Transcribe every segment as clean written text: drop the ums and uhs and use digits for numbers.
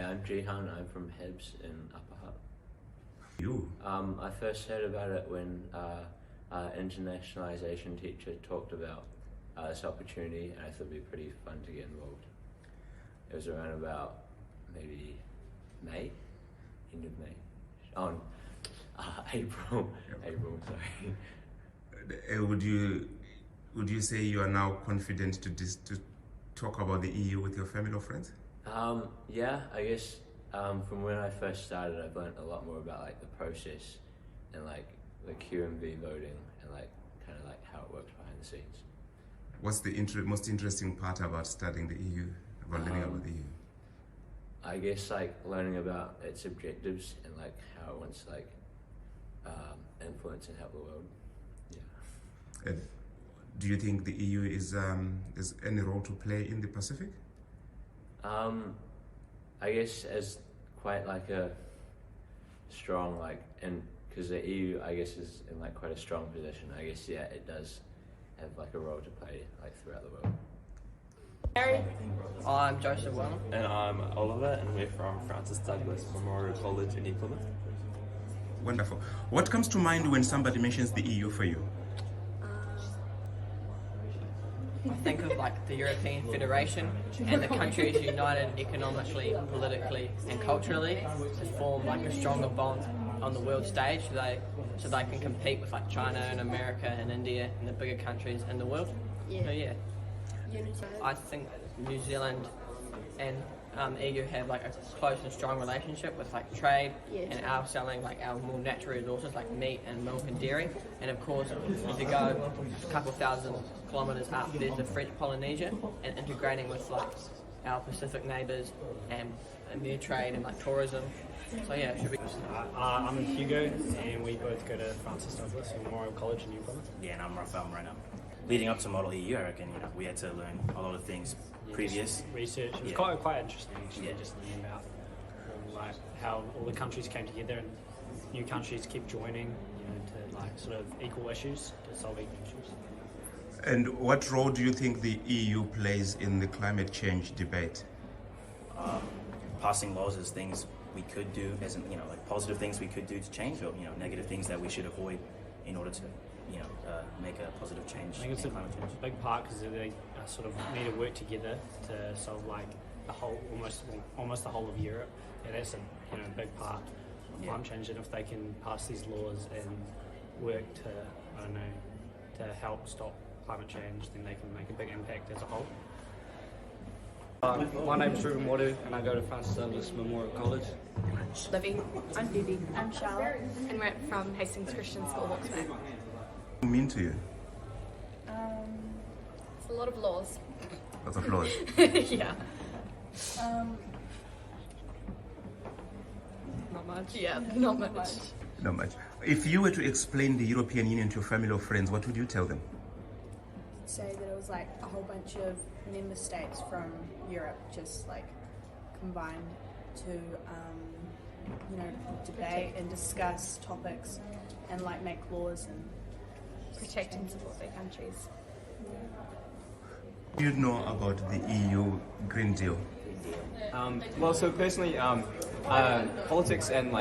I'm Jihan. I'm from Hebs in Upper Hutt. You? I first heard about it when our internationalisation teacher talked about this opportunity, and I thought it'd be pretty fun to get involved. It was around about maybe May, end of May, on April. April, sorry. Would you say you are now confident to talk about the EU with your family or friends? Yeah, I guess from when I first started, I've learned a lot more about like the process and like the QMV voting and like kind of like how it works behind the scenes. What's the most interesting part about studying the EU, about learning about the EU? I guess like learning about its objectives and like how it wants to like influence and help the world. Yeah. Do you think the EU is any role to play in the Pacific? I guess as quite like a strong and because the EU I guess is in like quite a strong position. I guess yeah, it does have like a role to play like throughout the world. I'm Joseph Wellington. And I'm Oliver, and we're from Francis Douglas Memorial College in New Plymouth. Wonderful. What comes to mind when somebody mentions the EU for you? I think of like the European Federation and the countries united economically, politically and culturally to form like a stronger bond on the world stage so they can compete with like China and America and India and the bigger countries in the world. Yeah. So yeah. I think New Zealand and EU have like a close and strong relationship with like trade and our selling like our more natural resources like meat and milk and dairy, and of course if you go a couple thousand kilometres up there's the French Polynesia and integrating with like our Pacific neighbours and their trade and like tourism. So yeah, it should be. I'm Hugo and we both go to Francis Douglas Memorial College in New Plymouth. Yeah, and I'm Rafael Moreno. Leading up to Model EU, I reckon we had to learn a lot of things previous. Research. It was quite interesting actually, just learning about like how all the countries came together and new countries keep joining, to like sort of equal issues, to solve equal issues. And what role do you think the EU plays in the climate change debate? Passing laws as things we could do, as like positive things we could do to change, or negative things that we should avoid in order to make a positive change. I think it's a climate change. big part because they sort of need to work together to solve like the whole, almost the whole of Europe. Yeah, that's a big part of climate change, and if they can pass these laws and work to help stop climate change, then they can make a big impact as a whole. My name's Ruben Wadu and I go to Francis Douglas Memorial College. Livy. I'm Phoebe. I'm Charlotte. And we're from Hastings Christian School, Hawke's What does it mean to you? It's a lot of laws. Lots of laws. Yeah. Not much. Yeah, not much. Not much. If you were to explain the European Union to your family or friends, what would you tell them? Say that it was like a whole bunch of member states from Europe just like combined to debate and discuss topics and like make laws and Protect and support their countries. Do you know about the EU Green Deal? Well, so personally, politics and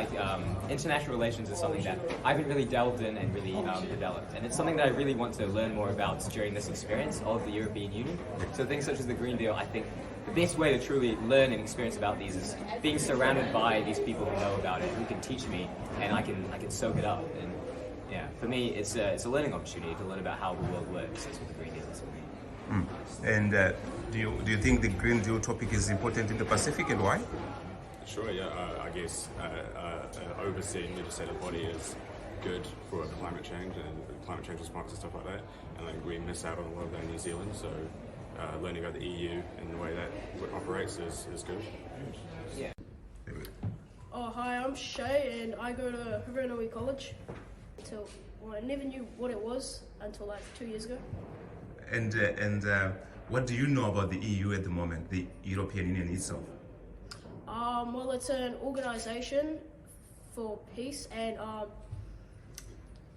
international relations is something that I haven't really delved in and really developed, and it's something that I really want to learn more about during this experience of the European Union. So things such as the Green Deal, I think the best way to truly learn and experience about these is being surrounded by these people who know about it, who can teach me, and I can soak it up. And yeah, for me, it's a learning opportunity to learn about how the world works. That's what the Green Deal is for me. And do you think the Green Deal topic is important in the Pacific, and why? Sure, yeah. I guess an overseeing legislative body is good for climate change and climate change response and stuff like that. And I think we miss out on a lot of that in New Zealand, so learning about the EU and the way that it operates is good. Yeah. Oh, hi, I'm Shay and I go to Hiranui College. I never knew what it was until like 2 years ago. And what do you know about the EU at the moment, the European Union itself? Well, it's an organisation for peace and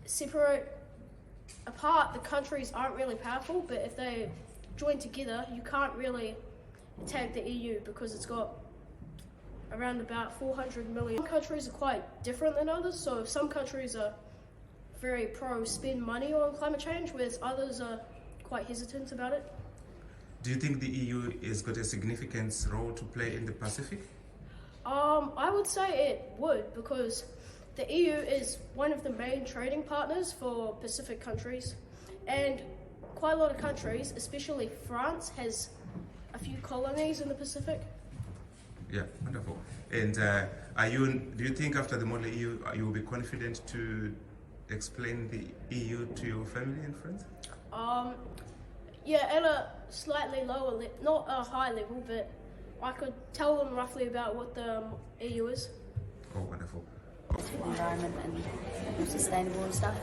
separate apart. The countries aren't really powerful, but if they join together, you can't really attack the EU because it's got around about 400 million. Some countries are quite different than others, so some countries are very pro spend money on climate change, whereas others are quite hesitant about it. Do you think the EU has got a significant role to play in the Pacific? I would say it would, because the EU is one of the main trading partners for Pacific countries, and quite a lot of countries, especially France, has a few colonies in the Pacific. Yeah, wonderful. And do you think after the Model EU, you will be confident to explain the EU to your family and friends? Yeah, at a slightly lower level, not a high level, but I could tell them roughly about what the EU is. Oh, wonderful. Environment and sustainable and stuff.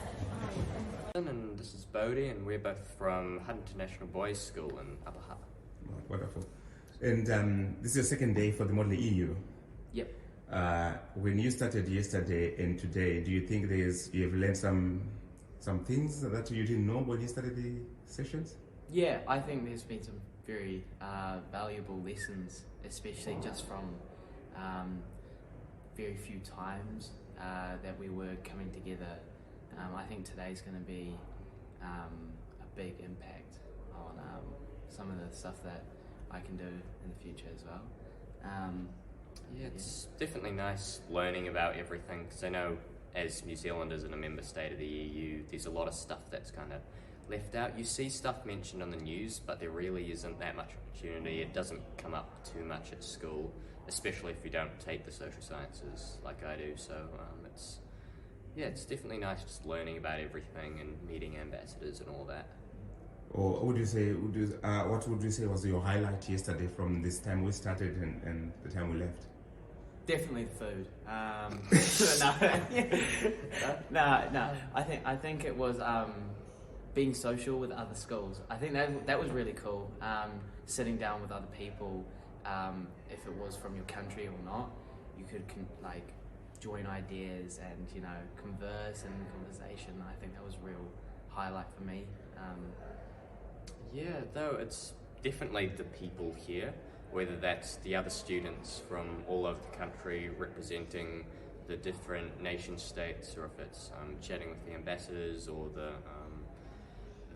And this is Bodie, and we're both from Hutt International Boys School in Upper Hutt. Oh, wonderful. And this is your second day for the Model EU. Yep. When you started yesterday and today, do you think you have learned some things that you didn't know when you started the sessions? Yeah, I think there's been some very valuable lessons, especially just from very few times that we were coming together. I think today's going to be a big impact on some of the stuff that I can do in the future as well. Yeah, it's definitely nice learning about everything, because I know as New Zealanders and a member state of the EU, there's a lot of stuff that's kind of left out. You see stuff mentioned on the news, but there really isn't that much opportunity. It doesn't come up too much at school, especially if you don't take the social sciences like I do. So it's definitely nice just learning about everything and meeting ambassadors and all that. Or what would you say was your highlight yesterday from this time we started and the time we left? Definitely the food. No. I think it was being social with other schools. I think that was really cool. Sitting down with other people, if it was from your country or not, you could join ideas and converse and conversation. I think that was a real highlight for me. Yeah, though it's definitely the people here, whether that's the other students from all over the country representing the different nation states, or if it's chatting with the ambassadors or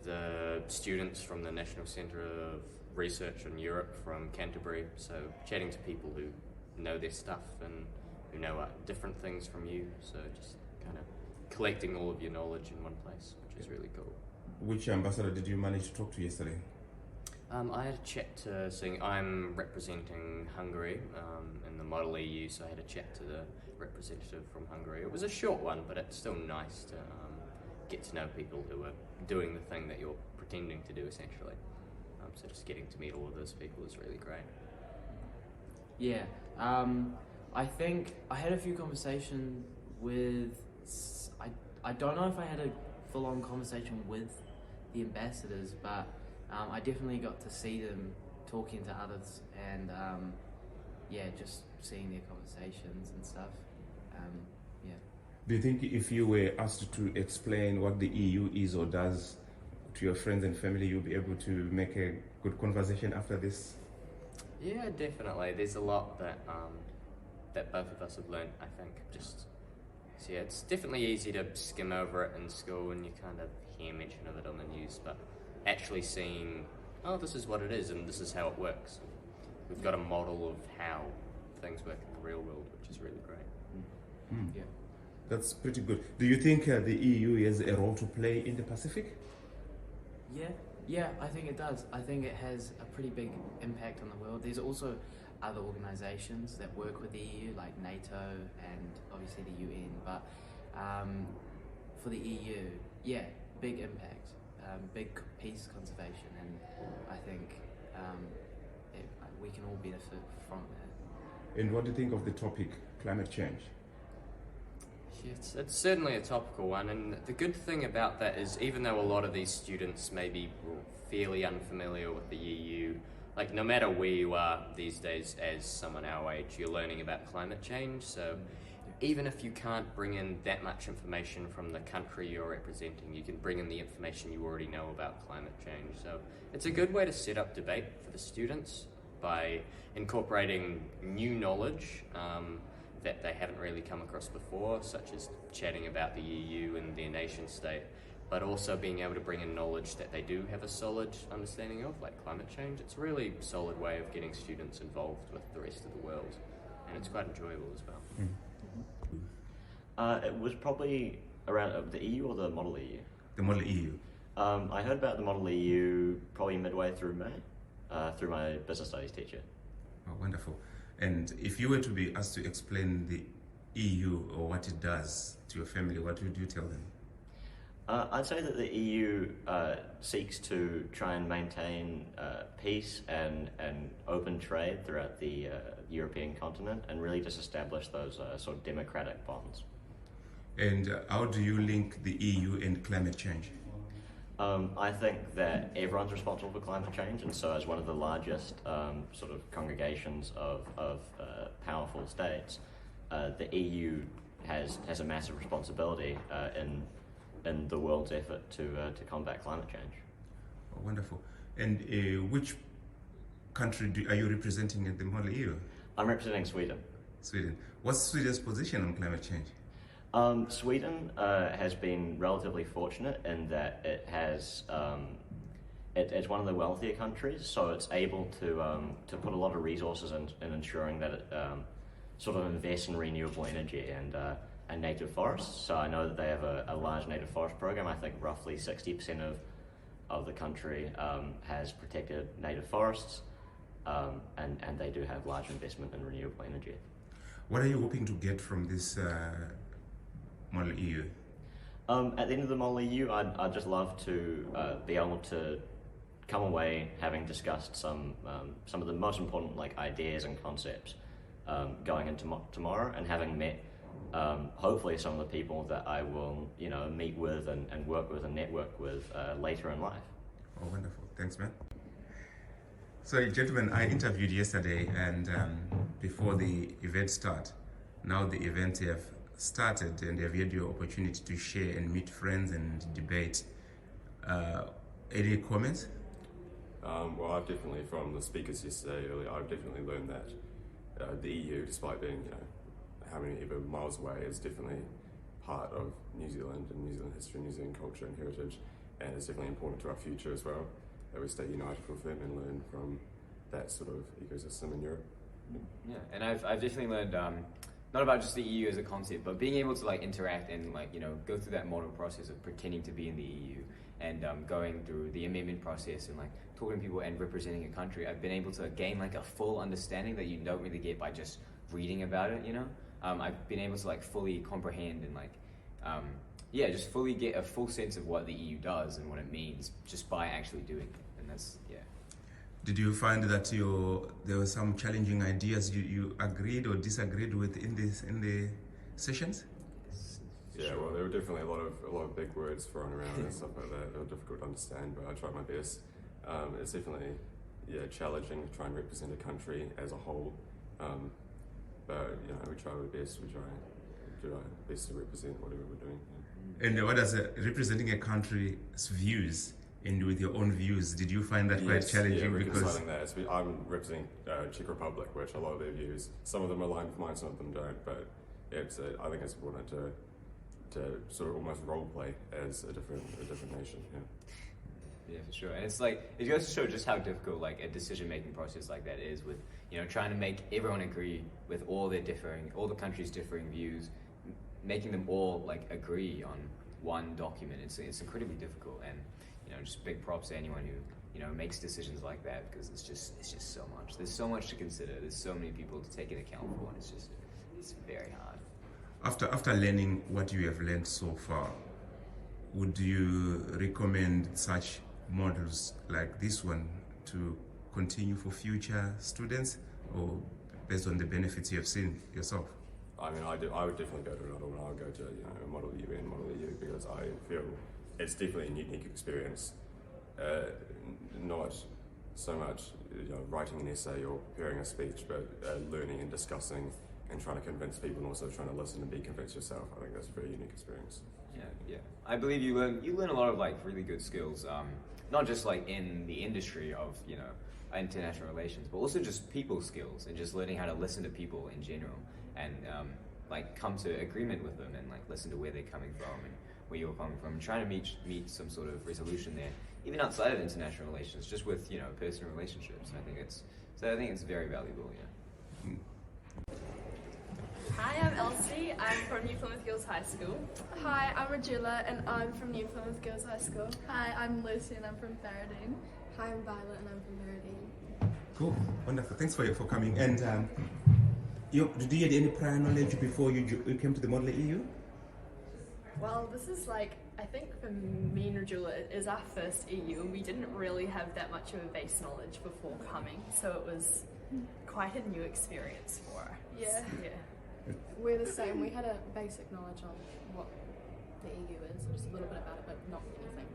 the students from the National Centre of Research on Europe from Canterbury. So chatting to people who know their stuff and who know different things from you. So just kind of collecting all of your knowledge in one place, which is really cool. Which ambassador did you manage to talk to yesterday? I had a chat to I'm representing Hungary in the Model EU, so I had a chat to the representative from Hungary. It was a short one, but it's still nice to get to know people who are doing the thing that you're pretending to do, essentially. So just getting to meet all of those people is really great. Yeah, I think I had a few conversations with, I don't know if I had a full-on conversation with the ambassadors, but I definitely got to see them talking to others and just seeing their conversations and stuff. Do you think if you were asked to explain what the EU is or does to your friends and family, you'll be able to make a good conversation after this? Yeah, definitely. There's a lot that that both of us have learned, I think. It's definitely easy to skim over it in school and you kind of hear mention of it on the news, but actually seeing, this is what it is and this is how it works. We've got a model of how things work in the real world, which is really great. Mm. Yeah. That's pretty good. Do you think the EU has a role to play in the Pacific? Yeah, I think it does. I think it has a pretty big impact on the world. There's also other organisations that work with the EU, like NATO and obviously the UN, but for the EU, big impact, big peace conservation, and I think we can all benefit from that. And what do you think of the topic, climate change? It's certainly a topical one, and the good thing about that is even though a lot of these students may be fairly unfamiliar with the EU, like no matter where you are these days as someone our age, you're learning about climate change, so even if you can't bring in that much information from the country you're representing, you can bring in the information you already know about climate change. So it's a good way to set up debate for the students, by incorporating new knowledge that they haven't really come across before, such as chatting about the EU and their nation state, but also being able to bring in knowledge that they do have a solid understanding of, like climate change. It's a really solid way of getting students involved with the rest of the world, and it's quite enjoyable as well. It was probably around the EU or the Model EU? The Model EU. I heard about the Model EU probably midway through May, through my business studies teacher. Oh, wonderful. And if you were to be asked to explain the EU or what it does to your family, what would you tell them? I'd say that the EU seeks to try and maintain peace and open trade throughout the European continent, and really just establish those sort of democratic bonds. And how do you link the EU and climate change? I think that everyone's responsible for climate change, and so as one of the largest sort of congregations of powerful states, the EU has a massive responsibility in the world's effort to combat climate change. Oh, wonderful. And which country are you representing at the Model EU? I'm representing Sweden. Sweden. What's Sweden's position on climate change? Sweden has been relatively fortunate in that it has it's one of the wealthier countries, so it's able to put a lot of resources in ensuring that it sort of invests in renewable energy and native forests. So I know that they have a large native forest program. I think roughly 60% of the country has protected native forests, and they do have large investment in renewable energy. What are you hoping to get from this Model EU? At the end of the Model EU, I'd just love to be able to come away having discussed some of the most important ideas and concepts going into tomorrow, and having met hopefully some of the people that I will meet with and work with and network with later in life. Oh, wonderful. Thanks, man. So, gentlemen, I interviewed yesterday, and before the event start, now the event have started, and they've had your opportunity to share and meet friends and debate. Any comments? Well, I've definitely, from the speakers yesterday earlier, I've definitely learned that the EU, despite being, how many ever miles away, is definitely part of New Zealand and New Zealand history, New Zealand culture and heritage, and it's definitely important to our future as well, that we stay united with them and learn from that sort of ecosystem in Europe. Yeah, and I've definitely learned not about just the EU as a concept, but being able to interact and go through that model process of pretending to be in the EU and going through the amendment process and talking to people and representing a country. I've been able to gain a full understanding that you don't really get by just reading about it. I've been able to fully comprehend and just fully get a full sense of what the EU does and what it means just by actually doing it. And that's Did you find that there were some challenging ideas you agreed or disagreed with in the sessions? Yeah, well, there were definitely a lot of big words thrown around and stuff like that. They were difficult to understand, but I tried my best. It's definitely challenging to try and represent a country as a whole, but we try our best. We try to do our best to represent whatever we're doing. Yeah. And what does representing a country's views? And with your own views, did you find that quite challenging? Yeah, reconciling that. I'm representing Czech Republic, which a lot of their views, some of them align with mine, some of them don't. But I think it's important to sort of almost role play as a different nation. Yeah, for sure. And it's it goes to show just how difficult a decision-making process like that is, with trying to make everyone agree with all the countries' differing views, making them all agree on one document. It's incredibly difficult, and just big props to anyone who makes decisions like that, because it's just so much. There's so much to consider. There's so many people to take into account for, and it's very hard. After learning what you have learned so far, would you recommend such models like this one to continue for future students, or based on the benefits you have seen yourself? I mean, I would definitely go to another one. I would go to Model U and Model EU, because I feel it's definitely a unique experience. Not so much writing an essay or preparing a speech, but learning and discussing and trying to convince people, and also trying to listen and be convinced yourself. I think that's a very unique experience. Yeah. I believe you learn a lot of really good skills, not just in the industry of international relations, but also just people skills and just learning how to listen to people in general and like come to agreement with them and like listen to where they're coming from and where you're coming from, and trying to meet some sort of resolution there, even outside of international relations, just with personal relationships. And I think it's very valuable. Yeah. Hi, I'm Elsie. I'm from New Plymouth Girls High School. Hi, I'm Regilla and I'm from New Plymouth Girls High School. Hi, I'm Lucy and I'm from Faradine. Hi, I'm Violet and I'm from Faradine. Cool, wonderful. Thanks for coming. And did you get any prior knowledge before you came to the Model EU? Well, this is I think for me and Regilla, it is our first EU and we didn't really have that much of a base knowledge before coming, so it was quite a new experience for us. Yeah. We're the same. We had a basic knowledge on what the EU is, just a little bit about it, but not anything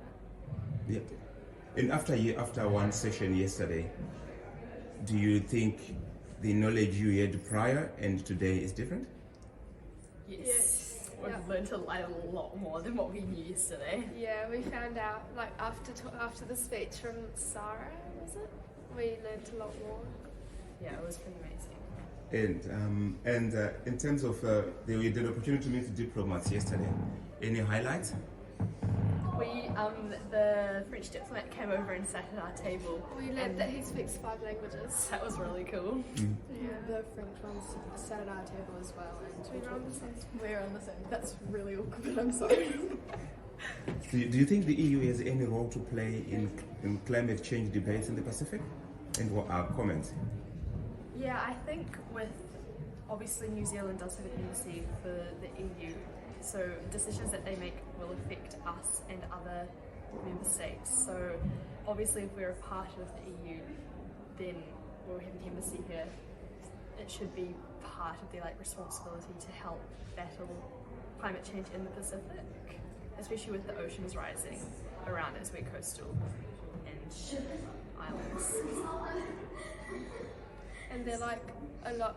that. Yeah. And after one session yesterday, do you think the knowledge you had prior and today is different? Yes. We've learned a lot more than what we knew yesterday. Yeah, we found out after the speech from Sarah, was it? We learned a lot more. Yeah, it was pretty amazing. And in terms of, we had an opportunity to meet diplomats yesterday. Any highlights? The French diplomat came over and sat at our table. We learned that he speaks 5 languages. That was really cool. Yeah, the French ones sat at our table as well. And we're on the same. That's really awkward, I'm sorry. Do you think the EU has any role to play in climate change debates in the Pacific? And what are comments? Yeah, I think obviously New Zealand does have an embassy for the EU, so decisions that they make will affect us and other member states. So obviously if we're a part of the EU, then we'll have an embassy here. It should be part of their responsibility to help battle climate change in the Pacific, especially with the oceans rising around as we're coastal and islands. And they're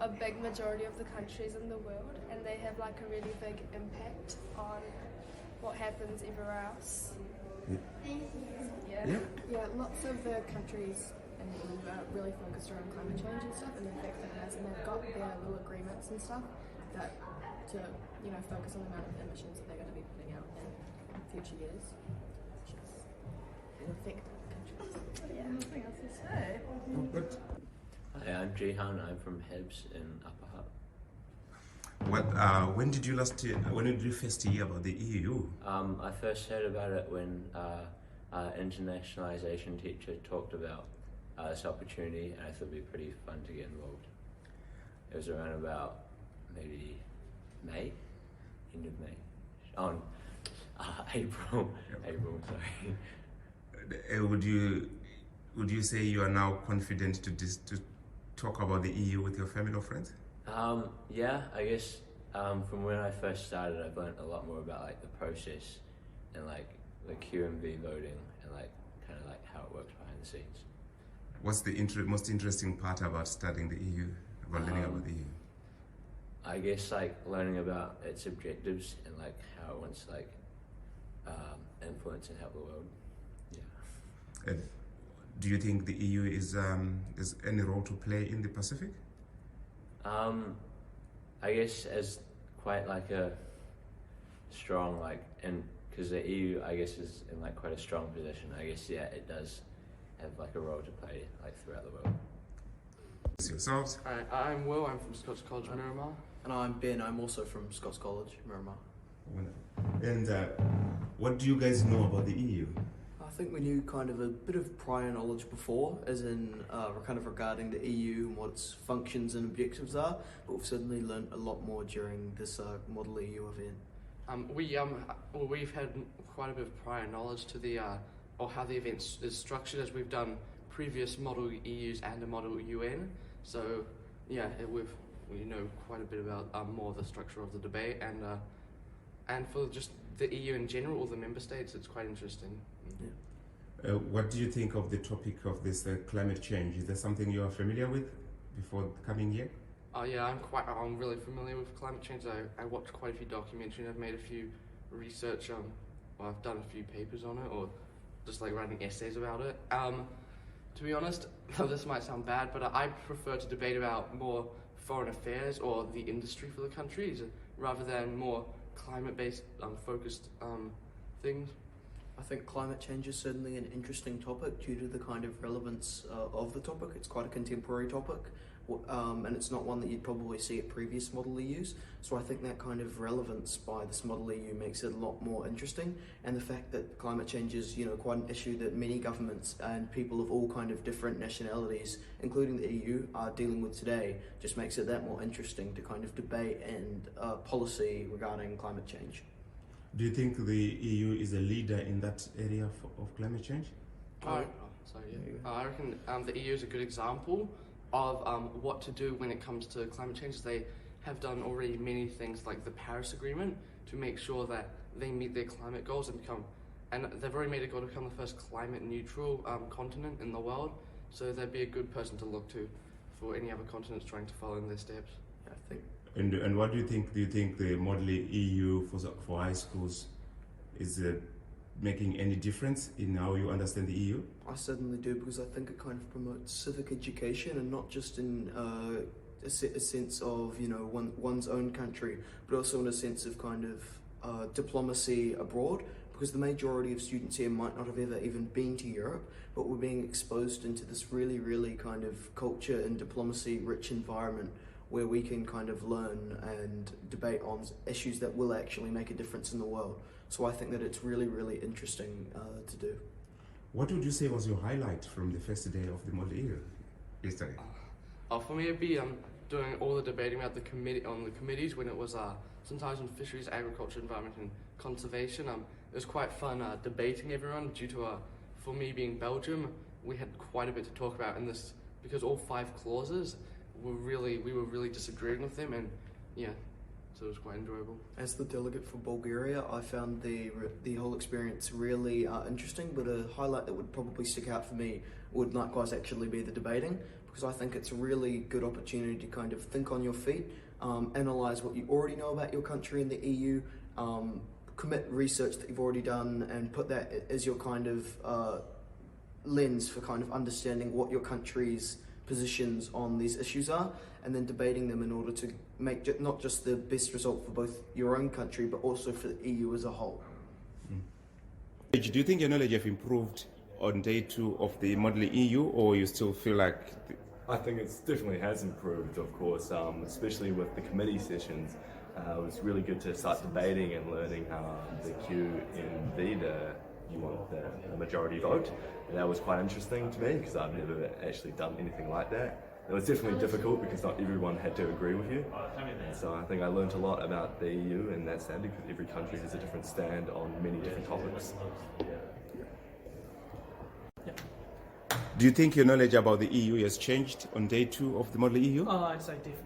a big majority of the countries in the world, and they have a really big impact on what happens everywhere else. Yeah, lots of the countries in the EU are really focused around climate change and stuff, and the effect that it has, and they've got their little agreements and stuff that to focus on the amount of emissions that they're going to be putting out in future years, which will affect countries. Yeah, nothing else to say. Good. Hi, I'm Jihan. I'm from Hebs in Upper When Hutt. did you first hear about the EU? I first heard about it when our internationalization teacher talked about this opportunity, and I thought it'd be pretty fun to get involved. It was around about maybe May, end of May, April. April, sorry. Would you say you are now confident to talk about the EU with your family or friends? Yeah, I guess from when I first started, I've learned a lot more about the process and the QMV voting and kind of how it works behind the scenes. What's the most interesting part about studying the EU, about learning about the EU? I guess learning about its objectives and how it wants to influence and help the world. Yeah. Do you think the EU is any role to play in the Pacific? I guess as quite a strong and because the EU I guess is in quite a strong position. I guess it does have a role to play throughout the world. Yourselves? Hi, I'm Will. I'm from Scots College, Miramar. And I'm Ben. I'm also from Scots College, Miramar. And what do you guys know about the EU? I think we knew kind of a bit of prior knowledge before, as in kind of regarding the EU and what its functions and objectives are, but we've certainly learned a lot more during this Model EU event. We've had quite a bit of prior knowledge to the or how the event is structured, as we've done previous Model EUs and a Model UN. So yeah, we know quite a bit about more of the structure of the debate, and for just the EU in general, all the member states, it's quite interesting. Yeah. What do you think of the topic of this climate change? Is there something you are familiar with before coming here? Yeah, I'm really familiar with climate change. I watched quite a few documentaries. I've made a few research I've done a few papers on it, or just writing essays about it. To be honest, this might sound bad, but I prefer to debate about more foreign affairs or the industry for the countries rather than more climate-based focused things. I think climate change is certainly an interesting topic due to the kind of relevance of the topic. It's quite a contemporary topic, and it's not one that you'd probably see at previous Model EUs. So I think that kind of relevance by this Model EU makes it a lot more interesting. And the fact that climate change is, quite an issue that many governments and people of all kind of different nationalities, including the EU, are dealing with today, just makes it that more interesting to kind of debate and policy regarding climate change. Do you think the EU is a leader in that area of climate change? I reckon the EU is a good example of what to do when it comes to climate change. They have done already many things like the Paris Agreement to make sure that they meet their climate goals and they've already made a goal to become the first climate neutral continent in the world. So they'd be a good person to look to for any other continents trying to follow in their steps. I think. And what do you think? Do you think the Model EU for high schools is making any difference in how you understand the EU? I certainly do, because I think it kind of promotes civic education, and not just in a sense of one's own country, but also in a sense of kind of diplomacy abroad. Because the majority of students here might not have ever even been to Europe, but we're being exposed into this really, really kind of culture and diplomacy-rich environment where we can kind of learn and debate on issues that will actually make a difference in the world. So I think that it's really, really interesting to do. What would you say was your highlight from the first day of the Model EU yesterday? For me, it'd be doing all the debating about the committees when it was sometimes on fisheries, agriculture, environment, and conservation. It was quite fun debating everyone due to for me being Belgium, we had quite a bit to talk about in this because all 5 clauses we were really disagreeing with them, and so it was quite enjoyable. As the delegate for Bulgaria, I found the whole experience really interesting, but a highlight that would probably stick out for me would likewise actually be the debating, because I think it's a really good opportunity to kind of think on your feet, analyse what you already know about your country and the EU, commit research that you've already done, and put that as your kind of lens for kind of understanding what your country's positions on these issues are, and then debating them in order to make not just the best result for both your own country but also for the EU as a whole. Do you think your knowledge have improved on day 2 of the Model EU, or you still feel like... I think it definitely has improved, of course, especially with the committee sessions. It was really good to start debating and learning how the Q in Vida you want the majority vote, and that was quite interesting to me because I've never actually done anything like that. It was definitely difficult because not everyone had to agree with you, and so I think I learned a lot about the EU and that stand, because every country has a different stand on many different topics. Do you think your knowledge about the EU has changed on day 2 of the Model EU? Oh, I'd say definitely.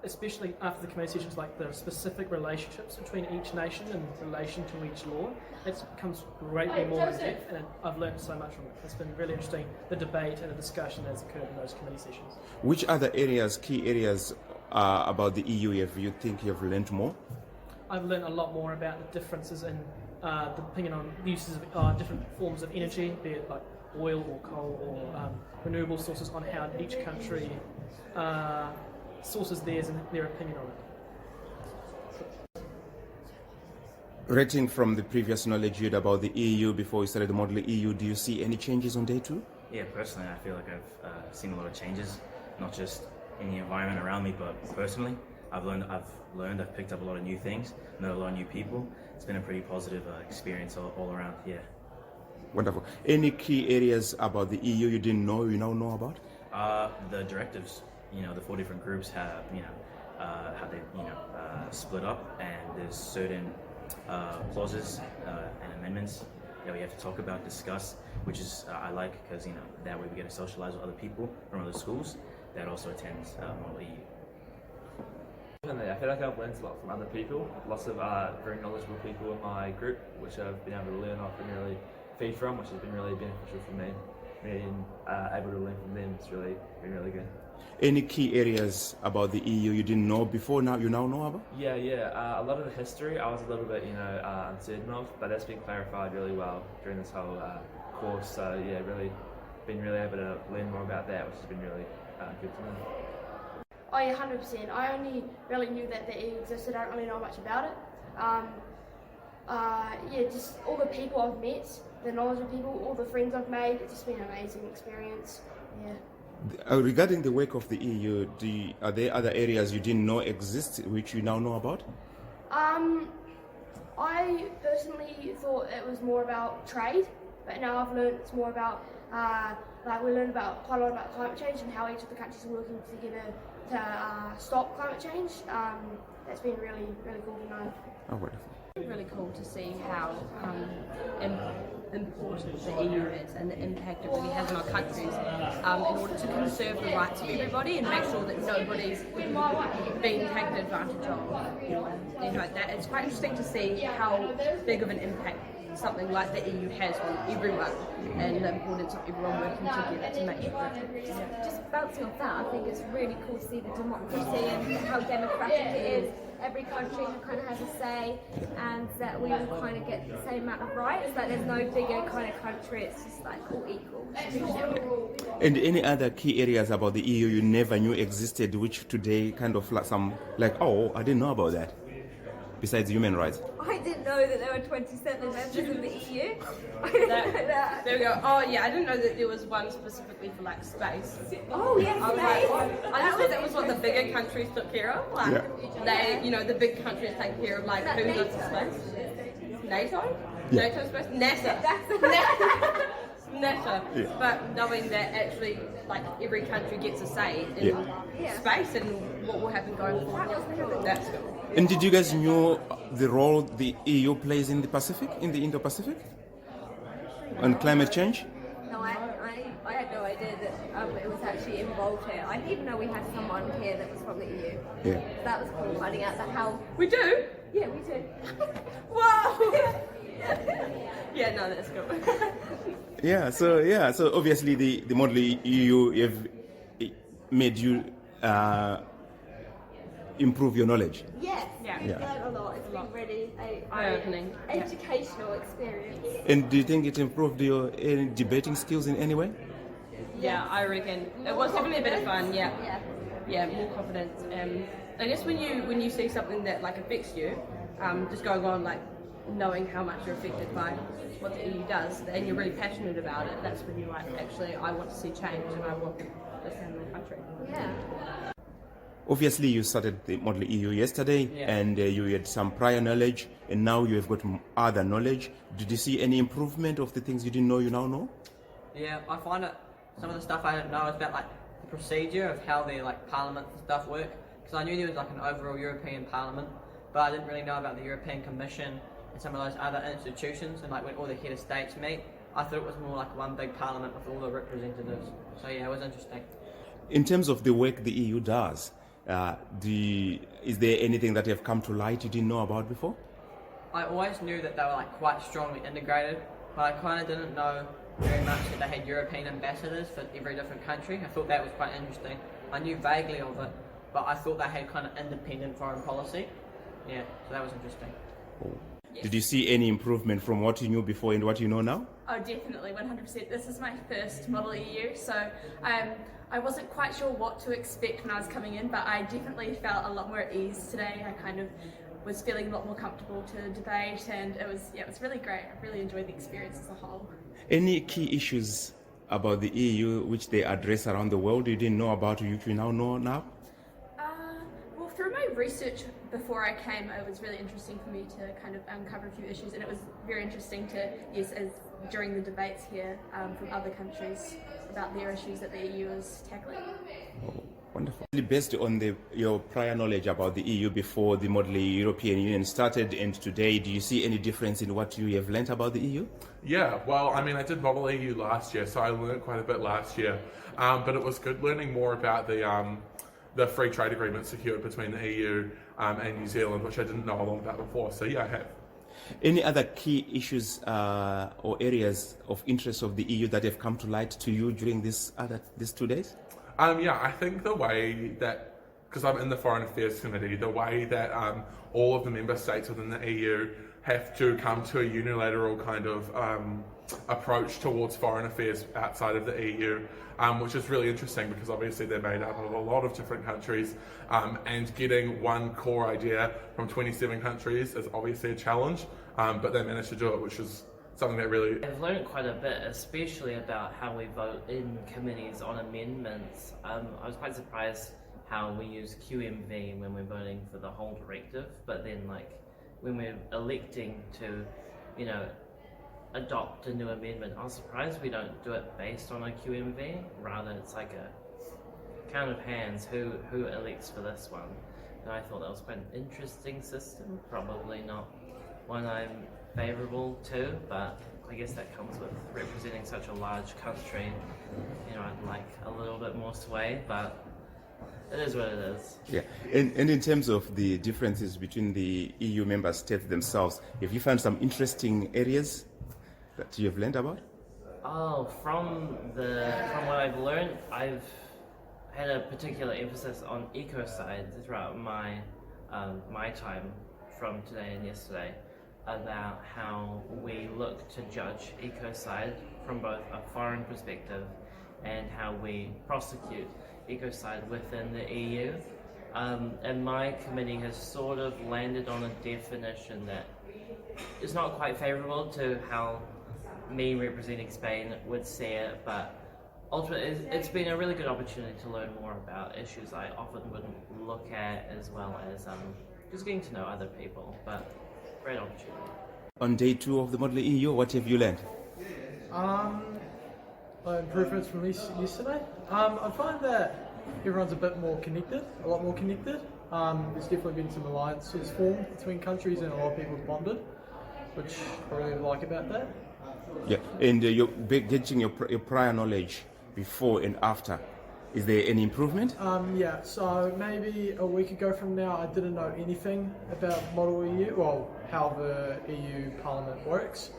Especially after the committee sessions, like the specific relationships between each nation in relation to each law, it becomes greatly more in depth, and I've learned so much from it. It's been really interesting, the debate and the discussion that's occurred in those committee sessions. Which other key areas about the EU you think you've learned more? I've learned a lot more about the differences in the opinion on uses of different forms of energy, be it like oil or coal or renewable sources, on how each country sources theirs and their opinion on it. Rating from the previous knowledge you had about the EU before you started the Model EU, do you see any changes on day 2? Yeah, personally, I feel like I've seen a lot of changes, not just in the environment around me, but personally. I've picked up a lot of new things, met a lot of new people. It's been a pretty positive experience all around, yeah. Wonderful. Any key areas about the EU you didn't know, you now know about? The directives. The 4 different groups have, how they, split up, and there's certain clauses and amendments that we have to talk about, discuss, which is I like, because that way we get to socialize with other people from other schools that also attend Model EU. I feel like I've learned a lot from other people, lots of very knowledgeable people in my group, which I've been able to learn off and really feed from, which has been really beneficial for me. Being able to learn from them has really been really good. Any key areas about the EU you didn't know before, now you now know about? Yeah. A lot of the history I was a little bit, uncertain of, but that's been clarified really well during this whole course. So yeah, really been really able to learn more about that, which has been really good to me. Oh yeah, 100%. I only really knew that the EU existed. I don't really know much about it. Yeah, just all the people I've met, the knowledge of people, all the friends I've made. It's just been an amazing experience. Yeah. Regarding the work of the EU, are there other areas you didn't know exist which you now know about? I personally thought it was more about trade, but now I've learned it's more about like we learned about quite a lot about climate change and how each of the countries are working together to stop climate change. That's been really cool to know. Oh, wonderful. Really cool to see how important the EU is and the impact it really has on our countries in order to conserve the rights of everybody and make sure that nobody's being taken advantage of. Things like that. It's quite interesting to see how big of an impact something like the EU has on everyone and the importance of everyone working together to make sure that. Just bouncing off that, I think it's really cool to see the democracy and how democratic it is. Every country kind of has a say, and that we all kind of get the same amount of rights. Like there's no bigger kind of country. It's just like all equal. And any other key areas about the EU you never knew existed, which today kind of oh, I didn't know about that. Besides human rights. I didn't know that there were 27 members in the EU. There we go. Oh yeah, I didn't know that there was one specifically for like space. Oh yes, I was like, I just thought that was what the bigger countries took care of. Like they, the big countries take care of like who goes to space. NATO? Yeah. NATO space? NASA. NASA. Yeah. But knowing that actually like every country gets a say in space and what will happen going forward. That's cool. And did you guys know the role the EU plays in the Pacific, in the Indo-Pacific? On climate change? No, I had no idea that it was actually involved here. I didn't even know we had someone here that was from the EU. Yeah. That was cool finding out that how... We do? Yeah, we do. Whoa! Yeah, no, that's cool. So obviously the Model EU have made you improve your knowledge. Yes, yeah. We've learned a lot. It's been really eye-opening educational experience. And do you think it improved your debating skills in any way? Yeah, I reckon. It was definitely a bit of fun, yeah. Yeah, more confidence. I guess when you see something that like affects you, just going on like knowing how much you're affected by what the EU does and you're really passionate about it, that's when you're like, actually I want to see change and I want this in my country. Yeah. Obviously, you started the Model EU yesterday, and you had some prior knowledge, and now you have got other knowledge. Did you see any improvement of the things you didn't know you now know? Yeah, I find that some of the stuff I didn't know is about like the procedure of how the like Parliament and stuff work. Because I knew there was like an overall European Parliament, but I didn't really know about the European Commission and some of those other institutions. And like when all the head of states meet, I thought it was more like one big Parliament with all the representatives. So yeah, it was interesting. In terms of the work the EU does, is there anything that have come to light you didn't know about before? I always knew that they were like quite strongly integrated, but I kind of didn't know very much that they had European ambassadors for every different country. I thought that was quite interesting. I knew vaguely of it, but I thought they had kind of independent foreign policy. Yeah, so that was interesting. Did you see any improvement from what you knew before and what you know now? Oh, definitely, 100%. This is my first Model EU, so I wasn't quite sure what to expect when I was coming in, but I definitely felt a lot more at ease today. I kind of was feeling a lot more comfortable to debate, and it was really great. I really enjoyed the experience as a whole. Any key issues about the EU which they address around the world you didn't know about, which you now know now? Well, through my research before I came, it was really interesting for me to kind of uncover a few issues, and it was very interesting to, as during the debates here from other countries about their issues that the EU is tackling. Oh, wonderful. Based on your prior knowledge about the EU before the Model European Union started and today, do you see any difference in what you have learnt about the EU? Yeah, well, I mean, I did Model EU last year, so I learned quite a bit last year, but it was good learning more about the free trade agreement secured between the EU and New Zealand, which I didn't know a lot about before, so yeah, I have. Any other key issues or areas of interest of the EU that have come to light to you during these 2 days? Yeah, I think the way that, because I'm in the Foreign Affairs Committee, the way that all of the member states within the EU have to come to a unilateral kind of approach towards foreign affairs outside of the EU, which is really interesting because obviously they're made up of a lot of different countries, and getting one core idea from 27 countries is obviously a challenge, but they managed to do it, which is something that really... I've learned quite a bit, especially about how we vote in committees on amendments. I was quite surprised how we use QMV when we're voting for the whole directive, but then when we're electing to, adopt a new amendment, I was surprised we don't do it based on a QMV. Rather, it's like a count of hands who elects for this one. And I thought that was quite an interesting system. Probably not one I'm favourable to, but I guess that comes with representing such a large country. I'd like a little bit more sway, but it is what it is. Yeah, and in terms of the differences between the EU member states themselves, have you found some interesting areas that you have learned about? Oh, from what I've learned, I've had a particular emphasis on ecocide throughout my time from today and yesterday, about how we look to judge ecocide from both a foreign perspective and how we prosecute ecocide within the EU. And my committee has sort of landed on a definition that is not quite favourable to how me representing Spain would see it, but ultimately it's been a really good opportunity to learn more about issues I often wouldn't look at, as well as just getting to know other people, but great opportunity. On day 2 of the Model EU, what have you learned? Improvements from yesterday. I find that everyone's a bit more connected, a lot more connected. There's definitely been some alliances formed between countries and a lot of people have bonded, which I really like about that. Yeah, and you're getting your prior knowledge before and after. Is there any improvement? Yeah, so maybe a week ago from now I didn't know anything about Model EU, well, how the EU Parliament works,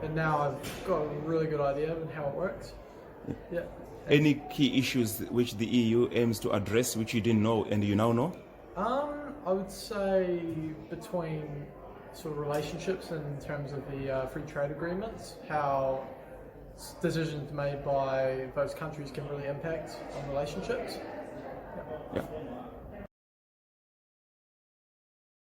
and now I've got a really good idea of how it works. Yeah. Any key issues which the EU aims to address which you didn't know and you now know? I would say between sort of relationships in terms of the free trade agreements, how decisions made by those countries can really impact on relationships. Yeah.